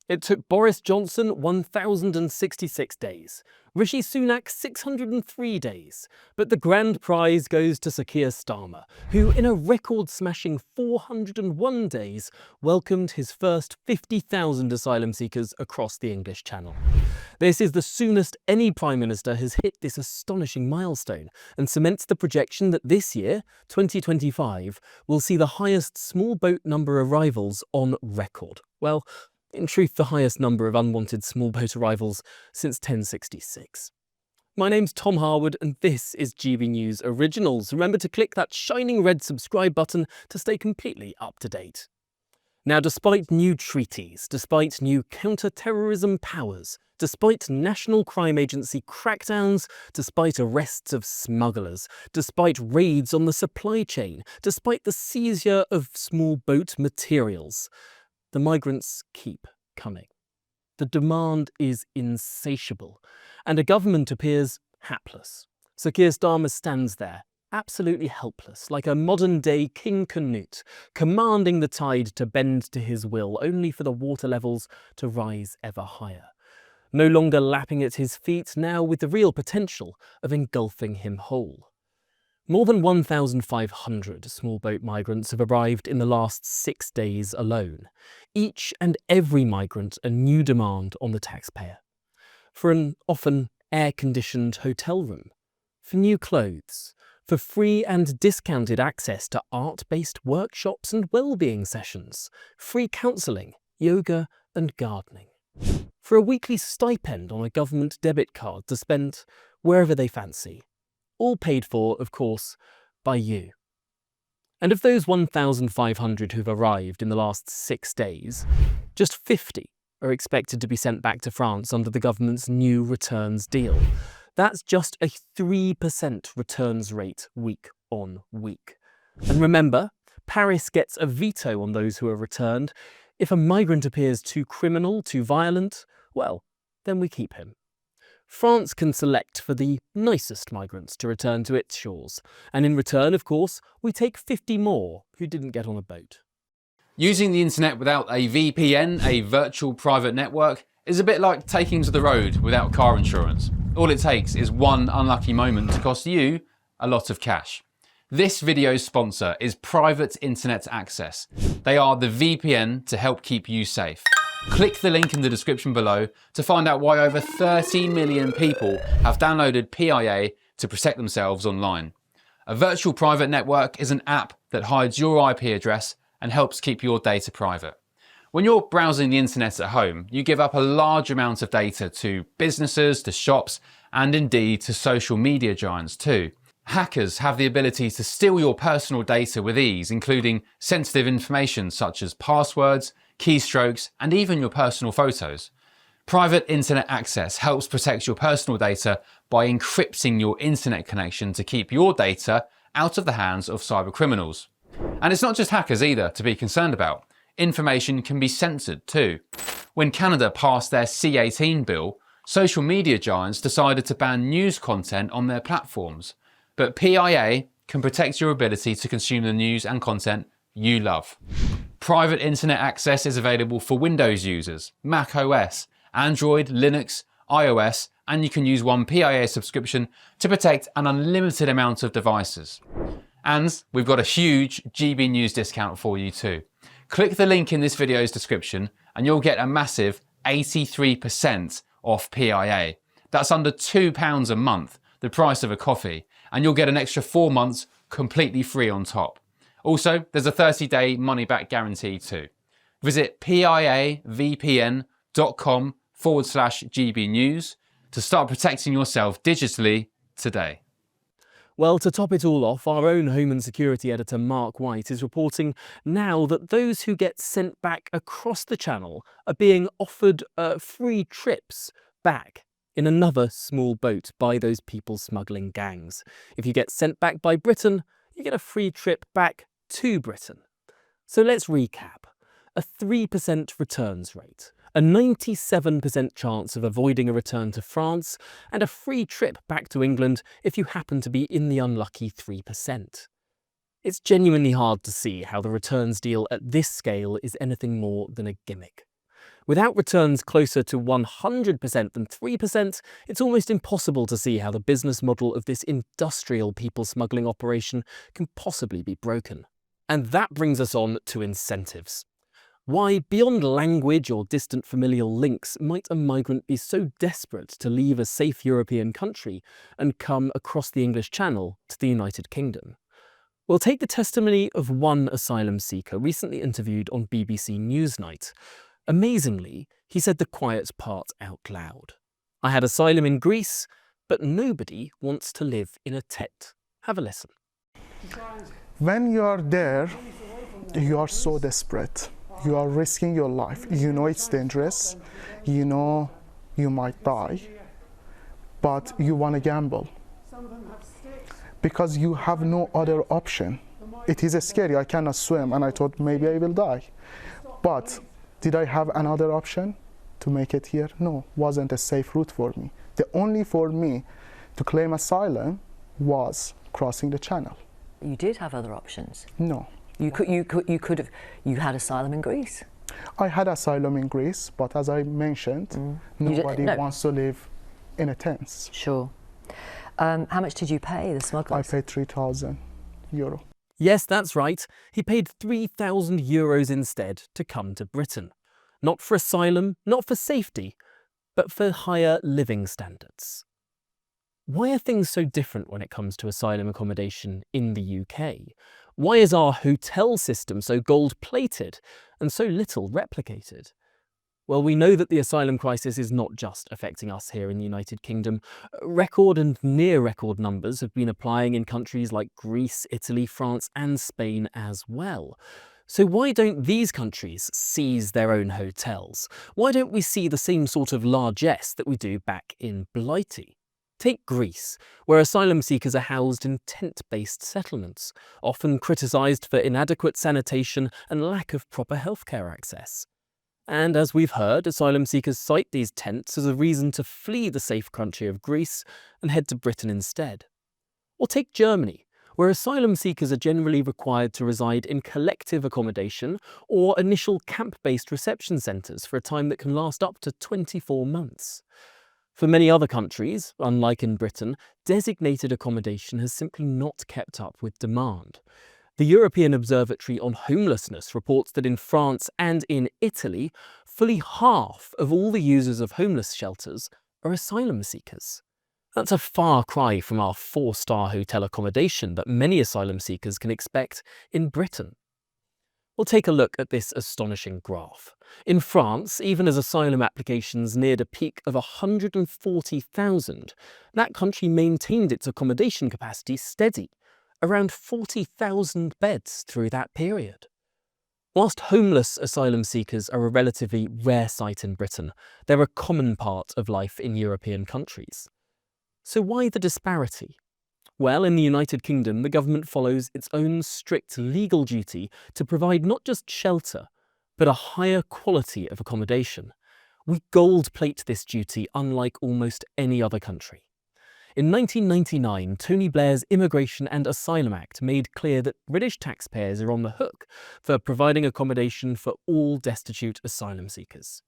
It took Boris Johnson 1,066 days, Rishi Sunak 603 days, but the grand prize goes to Sir Keir Starmer, who in a record-smashing 401 days welcomed his first 50,000 asylum seekers across the English Channel. This is the soonest any Prime Minister has hit this astonishing milestone, and cements the projection that this year, 2025, will see the highest small boat number arrivals on record. Well, in truth, the highest number of unwanted small boat arrivals since 1066. My name's Tom Harwood, and this is GB News Originals. Remember to click that shining red subscribe button to stay completely up to date. Now, despite new treaties, despite new counter-terrorism powers, despite National Crime Agency crackdowns, despite arrests of smugglers, despite raids on the supply chain, despite the seizure of small boat materials, the migrants keep coming. The demand is insatiable, and a government appears hapless. Sir Keir Starmer stands there, absolutely helpless, like a modern-day King Canute, commanding the tide to bend to his will, only for the water levels to rise ever higher. No longer lapping at his feet, now with the real potential of engulfing him whole. More than 1,500 small boat migrants have arrived in the last 6 days alone. Each and every migrant a new demand on the taxpayer. For an often air-conditioned hotel room, for new clothes, for free and discounted access to art-based workshops and well-being sessions, free counselling, yoga and gardening. For a weekly stipend on a government debit card to spend wherever they fancy. All paid for, of course, by you. And of those 1,500 who've arrived in the last 6 days, just 50 are expected to be sent back to France under the government's new returns deal. That's just a 3% returns rate week on week. And remember, Paris gets a veto on those who are returned. If a migrant appears too criminal, too violent, well, then we keep him. France can select for the nicest migrants to return to its shores, and in return, of course, we take 50 more who didn't get on a boat. Using the internet without a VPN, a virtual private network, is a bit like taking to the road without car insurance. All it takes is one unlucky moment to cost you a lot of cash. This video's sponsor is Private Internet Access. They are the VPN to help keep you safe. Click the link in the description below to find out why over 30 million people have downloaded PIA to protect themselves online. A virtual private network is an app that hides your IP address and helps keep your data private. When you're browsing the internet at home, you give up a large amount of data to businesses, to shops, and indeed to social media giants too. Hackers have the ability to steal your personal data with ease, including sensitive information such as passwords, keystrokes, and even your personal photos. Private internet access helps protect your personal data by encrypting your internet connection to keep your data out of the hands of cyber criminals. And it's not just hackers either to be concerned about. Information can be censored too. When Canada passed their C-18 bill, social media giants decided to ban news content on their platforms. But PIA can protect your ability to consume the news and content you love. Private internet access is available for Windows users, Mac OS, Android, Linux, iOS, and you can use one PIA subscription to protect an unlimited amount of devices. And we've got a huge GB News discount for you too. Click the link in this video's description and you'll get a massive 83% off PIA. That's under £2 a month, the price of a coffee, and you'll get an extra 4 months completely free on top. Also, there's a 30-day money-back guarantee too. Visit piavpn.com/GB News to start protecting yourself digitally today. Well, to top it all off, our own Home and Security editor Mark White is reporting now that those who get sent back across the Channel are being offered free trips back in another small boat by those people smuggling gangs. If you get sent back by Britain, you get a free trip back to Britain. So let's recap. A 3% returns rate, a 97% chance of avoiding a return to France, and a free trip back to England if you happen to be in the unlucky 3%. It's genuinely hard to see how the returns deal at this scale is anything more than a gimmick. Without returns closer to 100% than 3%, it's almost impossible to see how the business model of this industrial people smuggling operation can possibly be broken. And that brings us on to incentives. Why, beyond language or distant familial links, might a migrant be so desperate to leave a safe European country and come across the English Channel to the United Kingdom? We'll take the testimony of one asylum seeker recently interviewed on BBC Newsnight. Amazingly, he said the quiet part out loud. "I had asylum in Greece, but nobody wants to live in a tent." Have a listen. When you are there, you are so desperate. You are risking your life. You know it's dangerous. You know you might die, but you want to gamble because you have no other option. It is scary. I cannot swim, and I thought maybe I will die. But did I have another option to make it here? No, wasn't a safe route for me. The only for me to claim asylum was crossing the channel. You did have other options. No. You had asylum in Greece. I had asylum in Greece, but as I mentioned, nobody wants to live in a tent. Sure. How much did you pay the smugglers? I paid €3,000. Yes, that's right. He paid €3,000 instead to come to Britain. Not for asylum, not for safety, but for higher living standards. Why are things so different when it comes to asylum accommodation in the UK? Why is our hotel system so gold-plated and so little replicated? Well, we know that the asylum crisis is not just affecting us here in the United Kingdom. Record and near-record numbers have been applying in countries like Greece, Italy, France and Spain as well. So why don't these countries seize their own hotels? Why don't we see the same sort of largesse that we do back in Blighty? Take Greece, where asylum seekers are housed in tent-based settlements, often criticised for inadequate sanitation and lack of proper healthcare access. And as we've heard, asylum seekers cite these tents as a reason to flee the safe country of Greece and head to Britain instead. Or take Germany, where asylum seekers are generally required to reside in collective accommodation or initial camp-based reception centres for a time that can last up to 24 months. For many other countries, unlike in Britain, designated accommodation has simply not kept up with demand. The European Observatory on Homelessness reports that in France and in Italy, fully half of all the users of homeless shelters are asylum seekers. That's a far cry from our 4-star hotel accommodation that many asylum seekers can expect in Britain. We'll take a look at this astonishing graph. In France, even as asylum applications neared a peak of 140,000, that country maintained its accommodation capacity steady, around 40,000 beds through that period. Whilst homeless asylum seekers are a relatively rare sight in Britain, they're a common part of life in European countries. So why the disparity? Well, in the United Kingdom, the government follows its own strict legal duty to provide not just shelter, but a higher quality of accommodation. We gold-plate this duty unlike almost any other country. In 1999, Tony Blair's Immigration and Asylum Act made clear that British taxpayers are on the hook for providing accommodation for all destitute asylum seekers.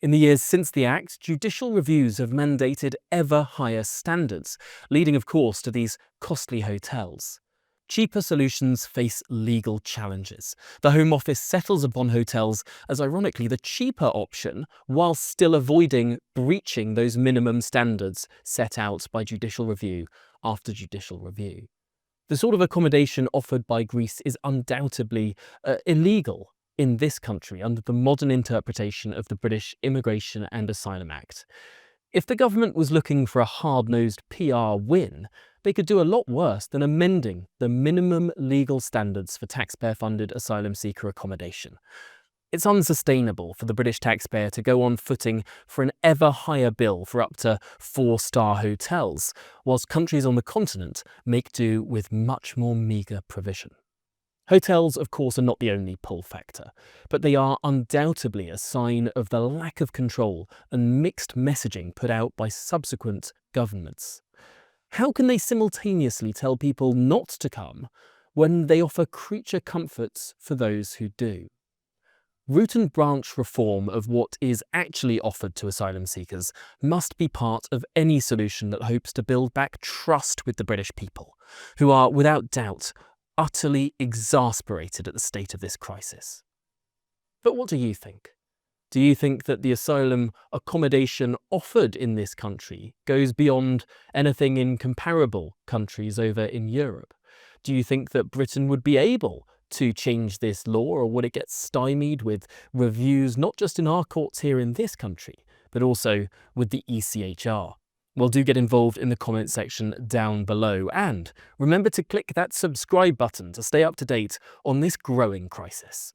In the years since the Act, judicial reviews have mandated ever higher standards, leading of course to these costly hotels. Cheaper solutions face legal challenges. The Home Office settles upon hotels as ironically the cheaper option, while still avoiding breaching those minimum standards set out by judicial review after judicial review. The sort of accommodation offered by Greece is undoubtedly illegal in this country under the modern interpretation of the British Immigration and Asylum Act. If the government was looking for a hard-nosed PR win, they could do a lot worse than amending the minimum legal standards for taxpayer-funded asylum seeker accommodation. It's unsustainable for the British taxpayer to go on footing for an ever higher bill for up to 4-star hotels, whilst countries on the continent make do with much more meagre provision. Hotels, of course, are not the only pull factor, but they are undoubtedly a sign of the lack of control and mixed messaging put out by subsequent governments. How can they simultaneously tell people not to come when they offer creature comforts for those who do? Root and branch reform of what is actually offered to asylum seekers must be part of any solution that hopes to build back trust with the British people, who are, without doubt, utterly exasperated at the state of this crisis. But what do you think? Do you think that the asylum accommodation offered in this country goes beyond anything in comparable countries over in Europe? Do you think that Britain would be able to change this law, or would it get stymied with reviews not just in our courts here in this country, but also with the ECHR? Well, do get involved in the comment section down below, and remember to click that subscribe button to stay up to date on this growing crisis.